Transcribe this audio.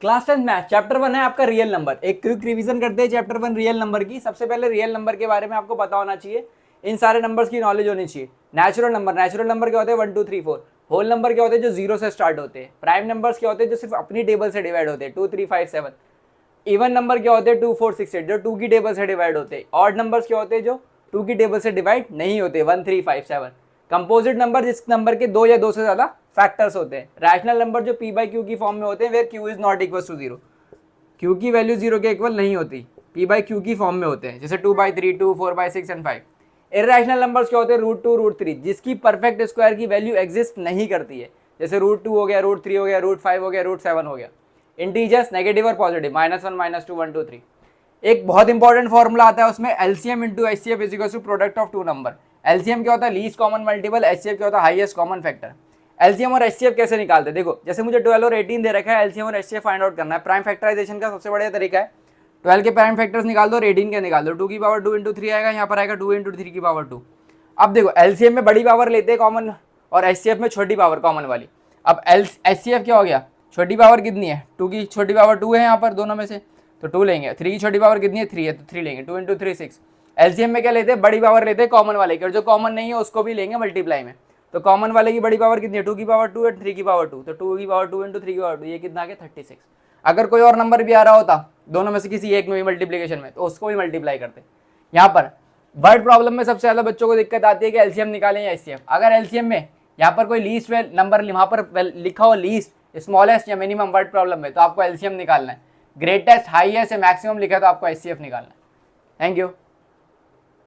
Class 10 math chapter 1 है आपका real number. एक क्विक रिवीजन करते हैं चैप्टर 1 रियल नंबर की। सबसे पहले रियल नंबर के बारे में आपको पता होना चाहिए, इन सारे नंबर्स की नॉलेज होनी चाहिए। नेचुरल नंबर क्या होते हैं 1 2 3 4। होल नंबर क्या होते हैं जो जीरो से स्टार्ट होते हैं। प्राइम नंबर्स क्या होते हैं जो सिर्फ अपनी टेबल से डिवाइड होते हैं 2 3 5 7। इवन नंबर क्या होते हैं 2 4 6 8 जो 2 की टेबल से डिवाइड होते हैं। ऑड नंबर्स क्या होते हैं जो 2 की टेबल से डिवाइड नहीं होते 1 3 5 7। कंपोजिट नंबर जिस नंबर के दो या दो से ज्यादा फैक्टर्स होते हैं। रैशनल नंबर जो p बाई क्यू की फॉर्म में होते हैं where Q is not equal to zero, Q की वैल्यू जीरो के इक्वल नहीं होती, p बाई क्यू की फॉर्म में होते हैं, जैसे 2/3 2 4/6 एंड 5। इरेशनल नंबर्स क्या होते हैं √2 √3 जिसकी परफेक्ट स्क्वायर की वैल्यू एग्जिस्ट नहीं करती है, जैसे √2 हो गया √3 हो गया √5 हो गया √7 हो गया। इंटीजर्स नेगेटिव और पॉजिटिव -1 -2 1 2 3। एक बहुत इंपॉर्टेंट फॉर्मूला आता है उसमें LCM into HCF is equal to product of two number. LCM क्या होता है लीस्ट कॉमन मल्टीपल, एचसीएफ क्या होता है हाईएस्ट कॉमन फैक्टर। एलसीएम और एचसीएफ कैसे निकालते हैं देखो, जैसे मुझे 12 और 18 दे रखा है, एलसीएम और एचसीएफ फाइंड आउट करना है। प्राइम फैक्टराइजेशन का सबसे बढ़िया तरीका है 12 के प्राइम फैक्टर्स निकाल दो और 18 के निकाल दो। 2 की पावर 2 इंटू 3 आएगा, यहाँ पर आएगा 2 इंटू 3 की पावर 2। अब देखो एलसीएम में बड़ी पावर लेते हैं कॉमन और एचसीएफ में छोटी पावर कॉमन वाली। अब एचसीएफ क्या हो गया, छोटी पावर कितनी है 2 की छोटी पावर 2 है यहाँ पर दोनों में से, तो 2 लेंगे। 3 की छोटी पावर कितनी है 3 है, तो 3 लेंगे। 2 इंटू 3 6। एलसीएम में क्या लेते हैं बड़ी पावर लेते हैं कॉमन वाले की, और जो कॉमन नहीं है उसको भी लेंगे मल्टीप्लाई में। तो कॉमन वाले की बड़ी पावर कितनी है 2 की पावर 2 है 3 की पावर 2, तो 2 की पावर 2 इंटू 3 की पावर 2, ये कितना आ गया 36। अगर कोई और नंबर भी आ रहा होता दोनों में से किसी एक में भी मल्टीप्लीकेशन में, तो उसको भी मल्टीप्लाई करते। यहाँ पर वर्ड प्रॉब्लम में सबसे ज्यादा बच्चों को दिक्कत आती है कि एलसीएम निकालें या एचसीएफ। अगर एलसीएम में यहाँ पर कोई लीस्ट नंबर वहाँ पर लिखा हो लीस्ट स्मॉलेस्ट या मिनिमम वर्ड प्रॉब्लम में, तो आपको एलसीएम निकालना है। ग्रेटेस्ट हाईएस्ट या मैक्सिमम लिखा है तो आपको एचसीएफ निकालना है। Thank you.